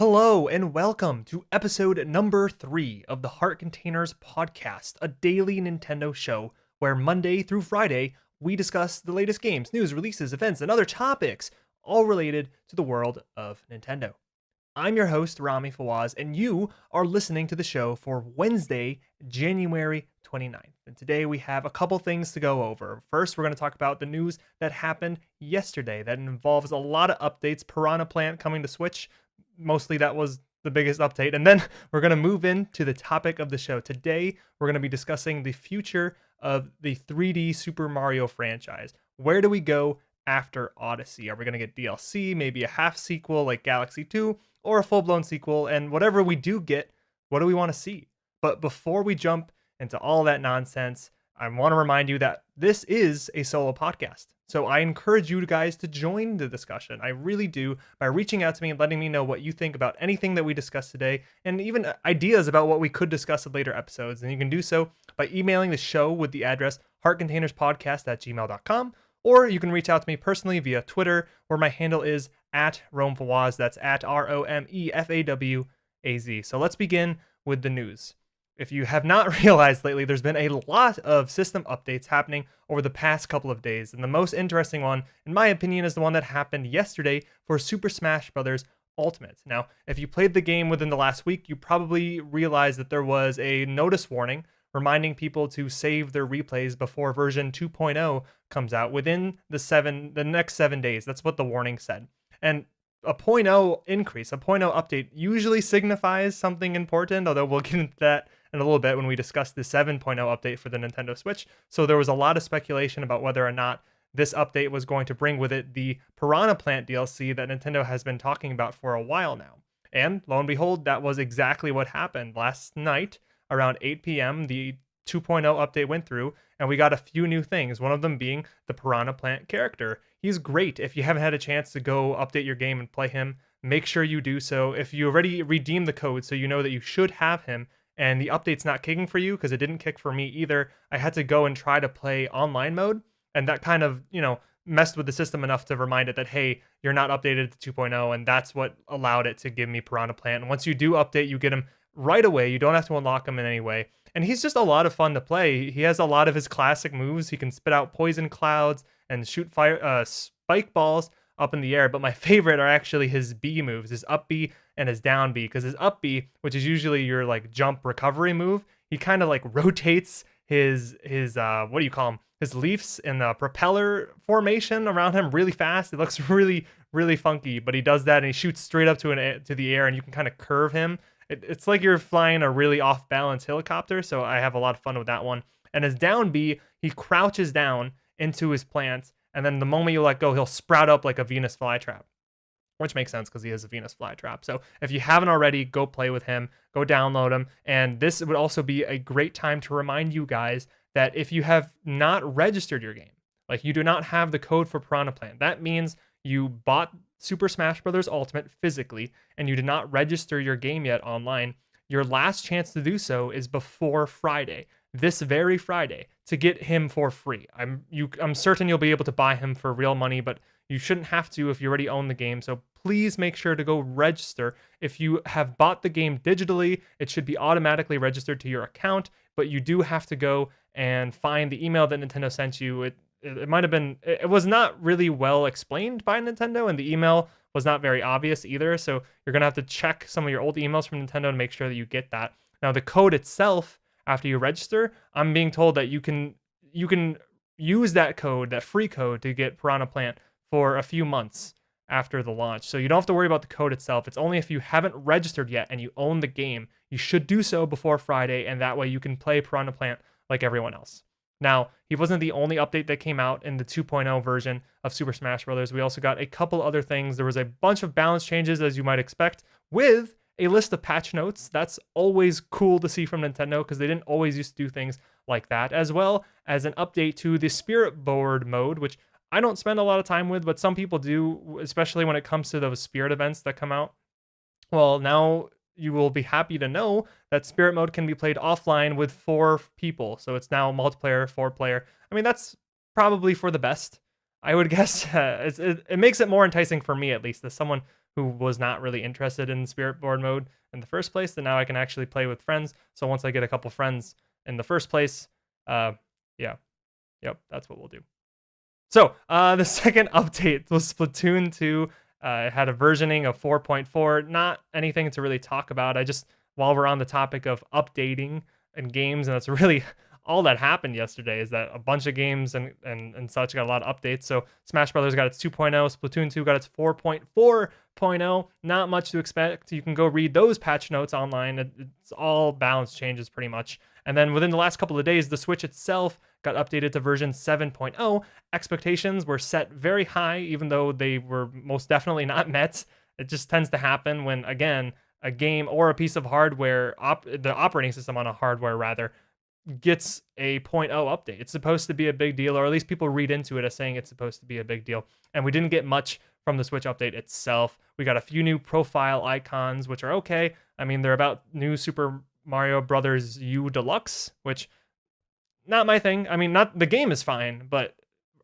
Hello and welcome to episode number 3 of the Heart Containers podcast, a daily Nintendo show where Monday through Friday we discuss the latest games, news, releases, events, and other topics, all related to the world of Nintendo. I'm your host, Rami Fawaz, and you are listening to the show for Wednesday, January 29th. And today we have a couple things to go over. First, we're going to talk about the news that happened yesterday that involves a lot of updates. Piranha Plant coming to Switch. Mostly that was the biggest update. And then we're going to move into the topic of the show. Today, we're going to be discussing the future of the 3D Super Mario franchise. Where do we go after Odyssey? Are we going to get DLC, maybe a half sequel like Galaxy 2, or a full-blown sequel? And whatever we do get, what do we want to see? But before we jump into all that nonsense, I want to remind you that this is a solo podcast. So I encourage you guys to join the discussion. I really do, by reaching out to me and letting me know what you think about anything that we discussed today, and even ideas about what we could discuss in later episodes. And you can do so by emailing the show with the address heartcontainerspodcast@gmail.com, or you can reach out to me personally via Twitter, where my handle is @RomeFawaz. That's @ROMEFAWAZ. So let's begin with the news. If you have not realized lately, there's been a lot of system updates happening over the past couple of days, and the most interesting one, in my opinion, is the one that happened yesterday for Super Smash Bros. Ultimate. Now, if you played the game within the last week, you probably realized that there was a notice warning reminding people to save their replays before version 2.0 comes out within the next 7 days. That's what the warning said. And a 0.0 increase, a 0.0 update usually signifies something important, although we'll get into that in a little bit when we discuss the 7.0 update for the Nintendo Switch. So there was a lot of speculation about whether or not this update was going to bring with it the Piranha Plant DLC that Nintendo has been talking about for a while now. And lo and behold, that was exactly what happened. Last night, around 8 p.m., the 2.0 update went through, and we got a few new things, one of them being the Piranha Plant character. He's great. If you haven't had a chance to go update your game and play him, make sure you do so. If you already redeemed the code, so you know that you should have him, and the update's not kicking for you, because it didn't kick for me either, I had to go and try to play online mode, and that kind of, messed with the system enough to remind it that, hey, you're not updated to 2.0, and that's what allowed it to give me Piranha Plant. And once you do update, you get him right away. You don't have to unlock him in any way. And he's just a lot of fun to play. He has a lot of his classic moves. He can spit out poison clouds and shoot spike balls up in the air. But my favorite are actually his B moves, his up B and his down B. Because his up B, which is usually your like jump recovery move, he kind of like rotates his what do you call them? His leaves in the propeller formation around him really fast. It looks really, really funky. But he does that and he shoots straight up to the air, and you can kind of curve him. It's like you're flying a really off-balance helicopter, so I have a lot of fun with that one. And his down B, he crouches down into his plants, and then the moment you let go, he'll sprout up like a Venus flytrap, which makes sense because he has a Venus flytrap. So if you haven't already, go play with him, go download him. And this would also be a great time to remind you guys that if you have not registered your game, like you do not have the code for Piranha Plant, that means you bought Super Smash Bros. Ultimate physically, and you did not register your game yet online, your last chance to do so is before Friday, this very Friday, to get him for free. I'm certain you'll be able to buy him for real money, but you shouldn't have to if you already own the game. So please make sure to go register. If you have bought the game digitally, it should be automatically registered to your account, but you do have to go and find the email that Nintendo sent you. It might have been, it was not really well explained by Nintendo, and the email was not very obvious either. So you're going to have to check some of your old emails from Nintendo to make sure that you get that. Now, the code itself, after you register, I'm being told that you can use that code, that free code, to get Piranha Plant for a few months after the launch. So you don't have to worry about the code itself. It's only if you haven't registered yet and you own the game. You should do so before Friday, and that way you can play Piranha Plant like everyone else. Now, he wasn't the only update that came out in the 2.0 version of Super Smash Bros. We also got a couple other things. There was a bunch of balance changes, as you might expect, with a list of patch notes. That's always cool to see from Nintendo, because they didn't always used to do things like that, as well as an update to the Spirit Board mode, which I don't spend a lot of time with, but some people do, especially when it comes to those Spirit events that come out. Well, now you will be happy to know that Spirit Mode can be played offline with 4 people. So it's now multiplayer, 4-player. I mean, that's probably for the best, I would guess. It makes it more enticing for me, at least, as someone who was not really interested in Spirit Board mode in the first place, and now I can actually play with friends. So once I get a couple friends in the first place, uh, yeah, yep, that's what we'll do. So the second update was Splatoon 2. It had a versioning of 4.4. Not anything to really talk about. I just, while we're on the topic of updating and games, and that's really all that happened yesterday, is that a bunch of games and such got a lot of updates. So Smash Brothers got its 2.0, Splatoon 2 got its 4.4.0. Not much to expect. You can go read those patch notes online. It's all balance changes pretty much. And then within the last couple of days, the Switch itself got updated to version 7.0. Expectations were set very high, even though they were most definitely not met. It just tends to happen when, again, a game or a piece of hardware, the operating system on a hardware rather, gets a 0.0 update. It's supposed to be a big deal, or at least people read into it as saying it's supposed to be a big deal. And we didn't get much from the Switch update itself. We got a few new profile icons, which are okay. I mean, they're about new Super Mario Brothers U Deluxe, which not my thing. I mean, not the game is fine, but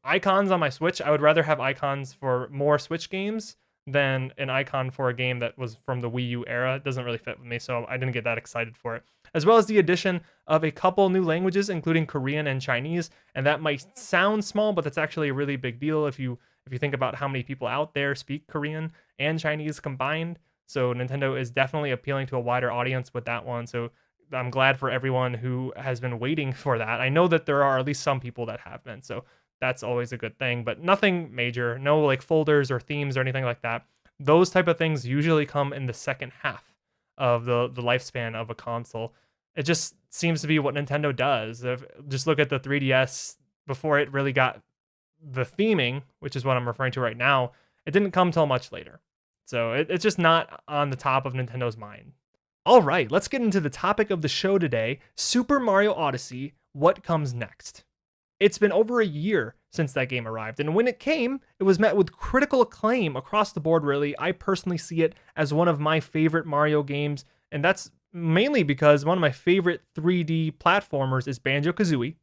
icons on my Switch, I would rather have icons for more Switch games than an icon for a game that was from the Wii U era. It doesn't really fit with me, so I didn't get that excited for it. As well as the addition of a couple new languages, including Korean and Chinese, and that might sound small, but that's actually a really big deal if you think about how many people out there speak Korean and Chinese combined. So Nintendo is definitely appealing to a wider audience with that one. So I'm glad for everyone who has been waiting for that. I know that there are at least some people that have been, so that's always a good thing, but nothing major, no like folders or themes or anything like that. Those type of things usually come in the second half of the lifespan of a console. It just seems to be what Nintendo does. Just look at the 3DS before it really got the theming, which is what I'm referring to right now. It didn't come till much later. So it's just not on the top of Nintendo's mind. All right, let's get into the topic of the show today, Super Mario Odyssey, what comes next? It's been over a year since that game arrived, and when it came, it was met with critical acclaim across the board, really. I personally see it as one of my favorite Mario games, and that's mainly because one of my favorite 3D platformers is Banjo-Kazooie.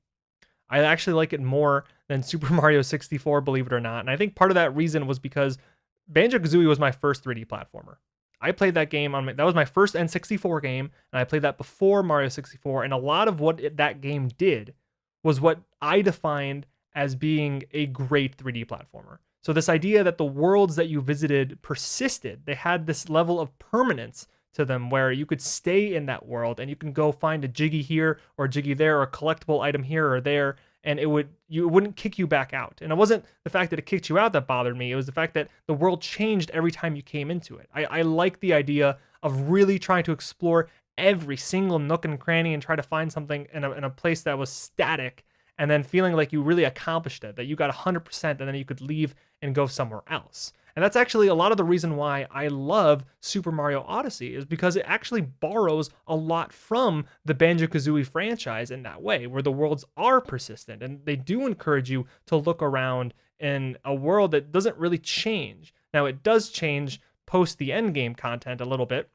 I actually like it more than Super Mario 64, believe it or not, and I think part of that reason was because Banjo-Kazooie was my first 3D platformer. I played that game that was my first N64 game, and I played that before Mario 64, and a lot of what that game did was what I defined as being a great 3D platformer. So this idea that the worlds that you visited persisted, they had this level of permanence to them where you could stay in that world and you can go find a Jiggy here or a Jiggy there or a collectible item here or there, and it wouldn't kick you back out. And it wasn't the fact that it kicked you out that bothered me. It was the fact that the world changed every time you came into it. I like the idea of really trying to explore every single nook and cranny and try to find something in a place that was static, and then feeling like you really accomplished it, that you got 100%, and then you could leave and go somewhere else. And that's actually a lot of the reason why I love Super Mario Odyssey, is because it actually borrows a lot from the Banjo-Kazooie franchise in that way, where the worlds are persistent and they do encourage you to look around in a world that doesn't really change. Now, it does change post the endgame content a little bit,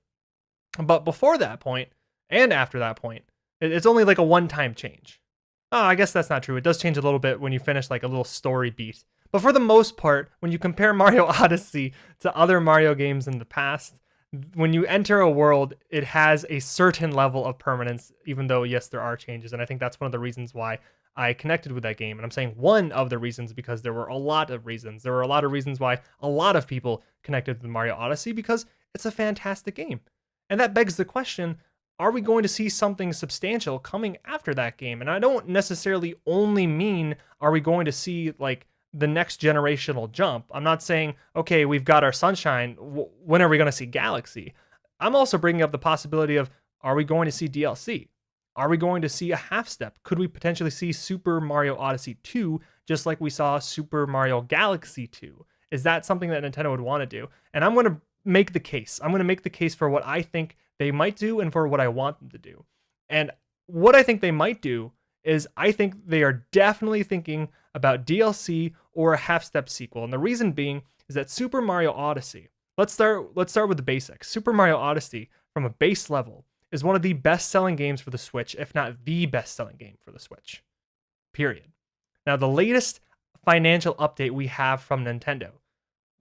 but before that point and after that point, it's only like a one-time change. Oh, I guess that's not true. It does change a little bit when you finish like a little story beat. But for the most part, when you compare Mario Odyssey to other Mario games in the past, when you enter a world, it has a certain level of permanence, even though, yes, there are changes. And I think that's one of the reasons why I connected with that game. And I'm saying one of the reasons because there were a lot of reasons. There were a lot of reasons why a lot of people connected with Mario Odyssey, because it's a fantastic game. And that begs the question, are we going to see something substantial coming after that game? And I don't necessarily only mean, are we going to see like the next generational jump? I'm not saying, okay, we've got our Sunshine, when are we going to see Galaxy? I'm also bringing up the possibility of, are we going to see DLC? Are we going to see a half step? Could we potentially see Super Mario Odyssey 2, just like we saw Super Mario Galaxy 2? Is that something that Nintendo would want to do? And I'm going to make the case. I'm going to make the case for what I think they might do and for what I want them to do. And what I think they might do is, I think they are definitely thinking about DLC or a half-step sequel. And the reason being is that Super Mario Odyssey, let's start with the basics. Super Mario Odyssey, from a base level, is one of the best-selling games for the Switch, if not the best-selling game for the Switch. Period. Now, the latest financial update we have from Nintendo,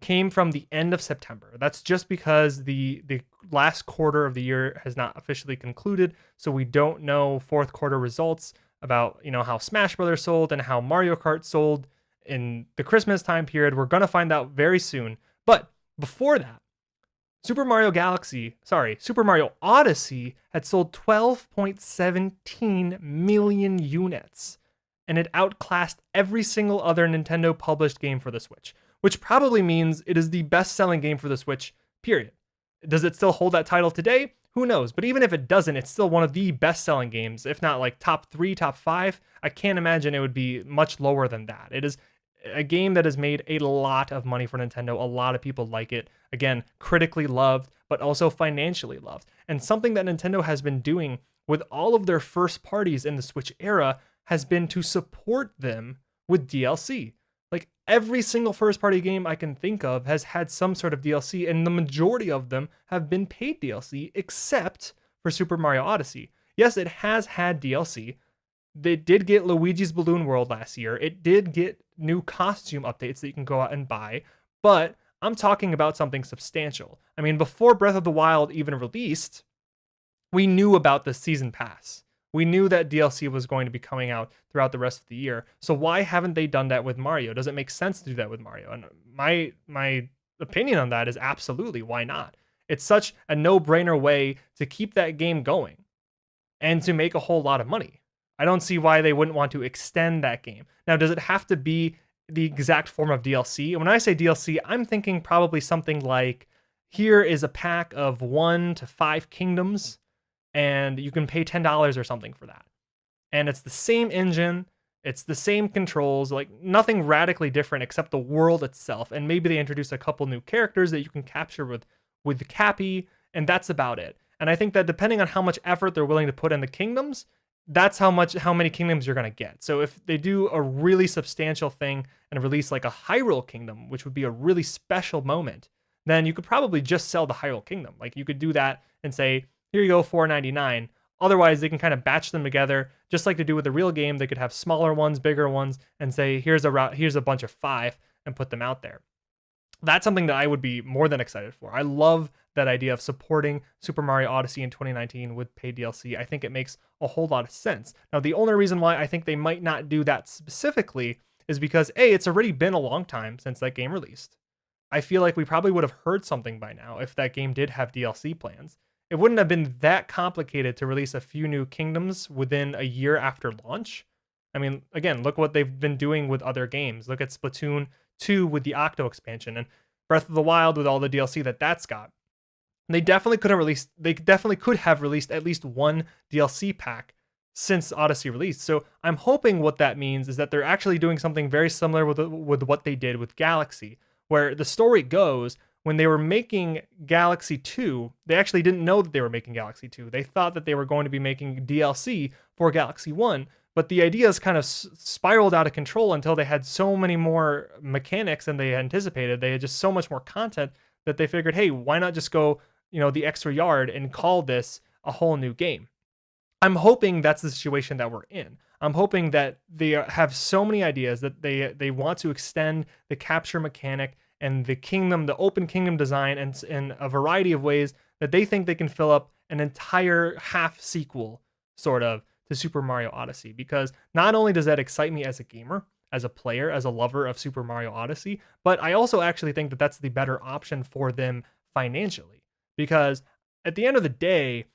came from the end of September. That's just because the last quarter of the year has not officially concluded, so we don't know fourth quarter results about, how Smash Brothers sold and how Mario Kart sold in the Christmas time period. We're going to find out very soon. But before that, Super Mario Odyssey had sold 12.17 million units, and it outclassed every single other Nintendo published game for the Switch, which probably means it is the best-selling game for the Switch, period. Does it still hold that title today? Who knows? But even if it doesn't, it's still one of the best-selling games, if not like top 3, top 5. I can't imagine it would be much lower than that. It is a game that has made a lot of money for Nintendo. A lot of people like it. Again, critically loved, but also financially loved. And something that Nintendo has been doing with all of their first parties in the Switch era has been to support them with DLC. Like every single first party game I can think of has had some sort of DLC, and the majority of them have been paid DLC, except for Super Mario Odyssey. Yes, it has had DLC. They did get Luigi's Balloon World last year. It did get new costume updates that you can go out and buy, but I'm talking about something substantial. I mean, before Breath of the Wild even released, we knew about the season pass. We knew that DLC was going to be coming out throughout the rest of the year. So why haven't they done that with Mario? Does it make sense to do that with Mario? And my opinion on that is absolutely, why not? It's such a no-brainer way to keep that game going and to make a whole lot of money. I don't see why they wouldn't want to extend that game. Now, does it have to be the exact form of DLC? And when I say DLC, I'm thinking probably something like, here is a pack of 1 to 5 kingdoms, and you can pay $10 or something for that. And it's the same engine, it's the same controls, like nothing radically different except the world itself. And maybe they introduce a couple new characters that you can capture with the Cappy, and that's about it. And I think that depending on how much effort they're willing to put in the kingdoms, that's how many kingdoms you're going to get. So if they do a really substantial thing and release like a Hyrule Kingdom, which would be a really special moment, then you could probably just sell the Hyrule Kingdom. Like you could do that and say, here you go, $4.99. Otherwise, they can kind of batch them together, just like they do with the real game. They could have smaller ones, bigger ones, and say, here's a bunch of 5, and put them out there. That's something that I would be more than excited for. I love that idea of supporting Super Mario Odyssey in 2019 with paid DLC. I think it makes a whole lot of sense. Now, the only reason why I think they might not do that specifically is because, A, it's already been a long time since that game released. I feel like we probably would have heard something by now if that game did have DLC plans. It wouldn't have been that complicated to release a few new kingdoms within a year after launch. I mean, again, look what they've been doing with other games. Look at Splatoon 2 with the Octo expansion, and Breath of the Wild with all the DLC that's got. They definitely could have released at least one DLC pack since Odyssey released. So I'm hoping what that means is that they're actually doing something very similar with what they did with Galaxy, where the story goes, when they were making Galaxy 2, they actually didn't know that they were making Galaxy 2. They thought that they were going to be making DLC for Galaxy 1, but the ideas kind of spiraled out of control until they had so many more mechanics than they anticipated. They had just so much more content that they figured, hey, why not just go, the extra yard and call this a whole new game? I'm hoping that's the situation that we're in. I'm hoping that they have so many ideas that they want to extend the capture mechanic and the open kingdom design and in a variety of ways that they think they can fill up an entire half sequel, sort of, to Super Mario Odyssey. Because not only does that excite me as a gamer, as a player, as a lover of Super Mario Odyssey, but I also actually think that that's the better option for them financially. Because at the end of the day,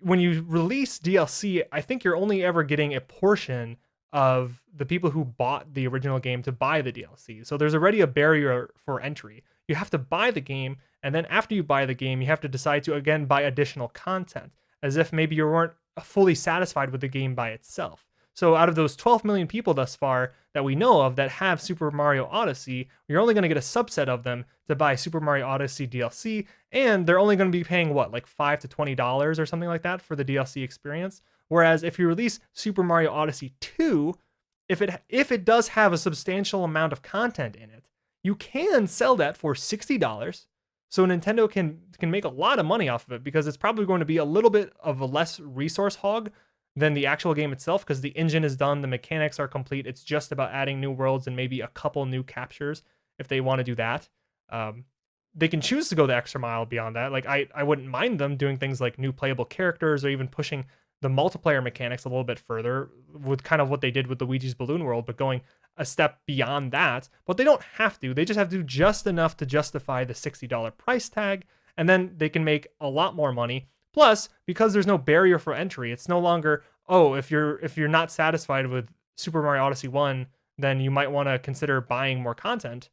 when you release DLC, I think you're only ever getting a portion of the people who bought the original game to buy the DLC. So there's already a barrier for entry. You have to buy the game, and then after you buy the game, you have to decide to again buy additional content, as if maybe you weren't fully satisfied with the game by itself. So out of those 12 million people thus far that we know of that have Super Mario Odyssey, you're only going to get a subset of them to buy Super Mario Odyssey DLC, and they're only going to be paying like $5 to $20 or something like that for the DLC experience. Whereas if you release Super Mario Odyssey 2, if it does have a substantial amount of content in it, you can sell that for $60. So Nintendo can make a lot of money off of it, because it's probably going to be a little bit of a less resource hog than the actual game itself, because the engine is done, the mechanics are complete. It's just about adding new worlds and maybe a couple new captures if they want to do that. Um, they can choose to go the extra mile beyond that. Like I wouldn't mind them doing things like new playable characters or even pushing the multiplayer mechanics a little bit further with kind of what they did with Luigi's Balloon World, but going a step beyond that. But they don't have to. They just have to do just enough to justify the $60 price tag, and then they can make a lot more money. Plus, because there's no barrier for entry, it's no longer, oh, if you're not satisfied with Super Mario Odyssey 1, then you might want to consider buying more content.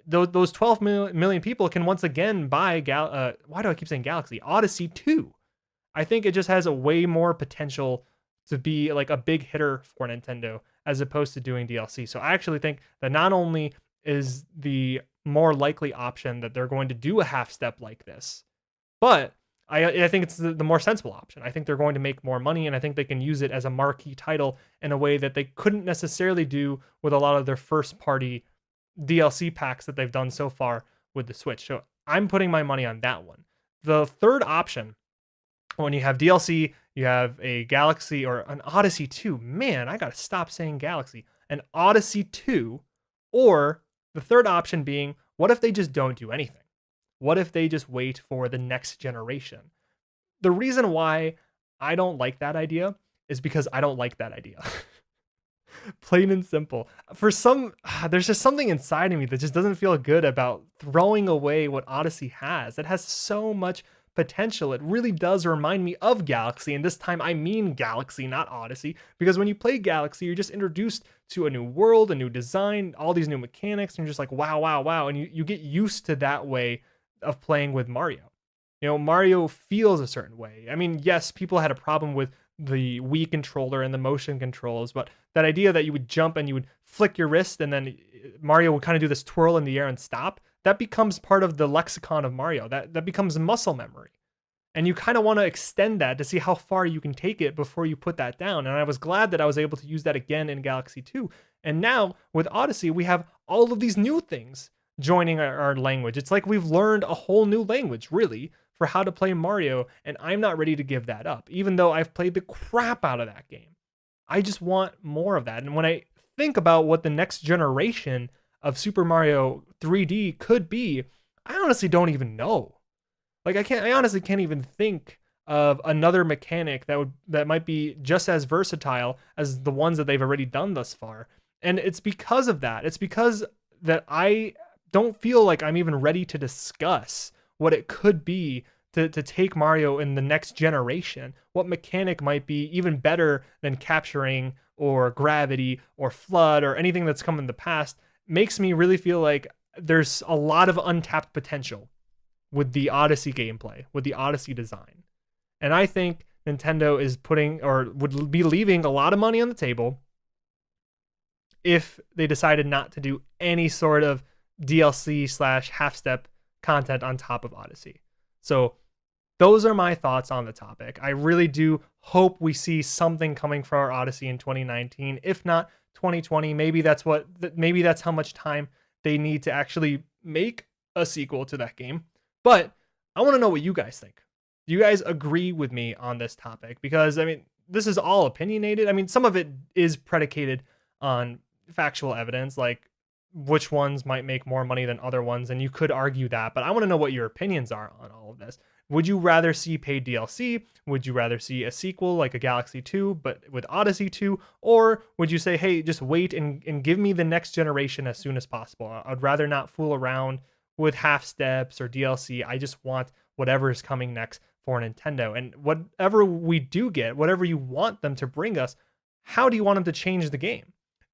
Those 12 million people can once again buy why do I keep saying Galaxy? Odyssey 2. I think it just has a way more potential to be like a big hitter for Nintendo as opposed to doing DLC. So I actually think that not only is the more likely option that they're going to do a half step like this, but I think it's the more sensible option. I think they're going to make more money, and I think they can use it as a marquee title in a way that they couldn't necessarily do with a lot of their first party DLC packs that they've done so far with the Switch. So I'm putting my money on that one. The third option, when you have DLC, you have a Galaxy or an Odyssey 2. Man, I got to stop saying Galaxy. An Odyssey 2, or the third option being, what if they just don't do anything? What if they just wait for the next generation? The reason why I don't like that idea is because I don't like that idea. Plain and simple. There's just something inside of me that just doesn't feel good about throwing away what Odyssey has. It has so much potential. It really does remind me of Galaxy, and this time I mean Galaxy, not Odyssey, because when you play Galaxy, you're just introduced to a new world, a new design, all these new mechanics, and you're just like, wow, wow, wow, and you get used to that way of playing with Mario. Mario feels a certain way. I mean, yes, people had a problem with the Wii controller and the motion controls, but that idea that you would jump and you would flick your wrist and then Mario would kind of do this twirl in the air and stop, that becomes part of the lexicon of Mario. That becomes muscle memory. And you kind of want to extend that to see how far you can take it before you put that down. And I was glad that I was able to use that again in Galaxy 2. And now with Odyssey, we have all of these new things joining our language. It's like we've learned a whole new language, really, for how to play Mario, and I'm not ready to give that up, even though I've played the crap out of that game. I just want more of that. And when I think about what the next generation of Super Mario 3D could be, I honestly don't even know. Like I honestly can't even think of another mechanic that might be just as versatile as the ones that they've already done thus far. And it's because of that. It's because that I don't feel like I'm even ready to discuss what it could be to take Mario in the next generation. What mechanic might be even better than capturing or gravity or flood or anything that's come in the past makes me really feel like there's a lot of untapped potential with the Odyssey gameplay, with the Odyssey design. And I think Nintendo is putting or would be leaving a lot of money on the table if they decided not to do any sort of DLC / half step content on top of Odyssey. So those are my thoughts on the topic. I really do hope we see something coming for our Odyssey in 2019. If not 2020, maybe that's how much time they need to actually make a sequel to that game. But I want to know what you guys think. Do you guys agree with me on this topic? Because I mean, this is all opinionated. I mean, some of it is predicated on factual evidence, like which ones might make more money than other ones, and you could argue that, but I want to know what your opinions are on all of this. Would you rather see paid DLC? Would you rather see a sequel like a Galaxy 2 but with Odyssey 2? Or would you say, hey, just wait and give me the next generation as soon as possible? I'd rather not fool around with half steps or DLC. I just want whatever is coming next for Nintendo. And whatever we do get, whatever you want them to bring us, how do you want them to change the game?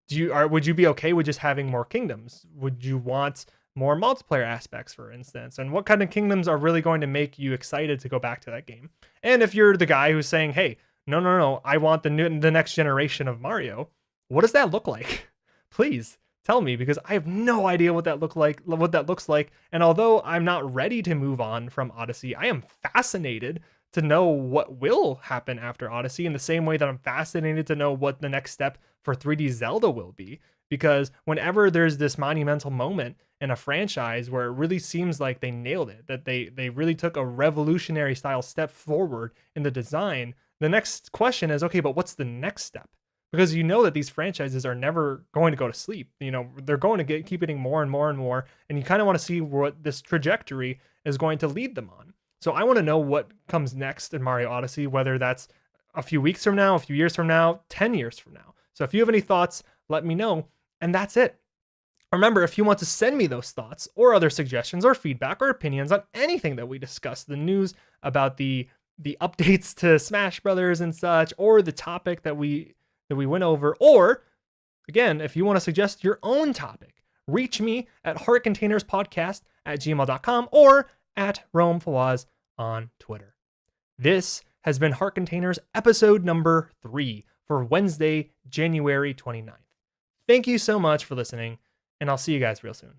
Would you be okay with just having more kingdoms? Would you want more multiplayer aspects, for instance? And what kind of kingdoms are really going to make you excited to go back to that game? And if you're the guy who's saying, hey, no, I want the next generation of Mario, what does that look like? Please tell me, because I have no idea what that looks like. And although I'm not ready to move on from Odyssey, I am fascinated to know what will happen after Odyssey, in the same way that I'm fascinated to know what the next step for 3D Zelda will be. Because whenever there's this monumental moment in a franchise where it really seems like they nailed it, that they really took a revolutionary style step forward in the design, the next question is, okay, but what's the next step? because you know that these franchises are never going to go to sleep. You know, they're going to keep getting more and more and more, and you kind of want to see what this trajectory is going to lead them on. So I want to know what comes next in Mario Odyssey, whether that's a few weeks from now, a few years from now, 10 years from now. So if you have any thoughts, let me know. And that's it. Remember, if you want to send me those thoughts or other suggestions or feedback or opinions on anything that we discussed, the news about the updates to Smash Brothers and such, or the topic that we went over, or again, if you want to suggest your own topic, reach me at heartcontainerspodcast@gmail.com or at Rome Fawaz on Twitter. This has been Heart Containers episode number 3 for Wednesday, January 29th. Thank you so much for listening, and I'll see you guys real soon.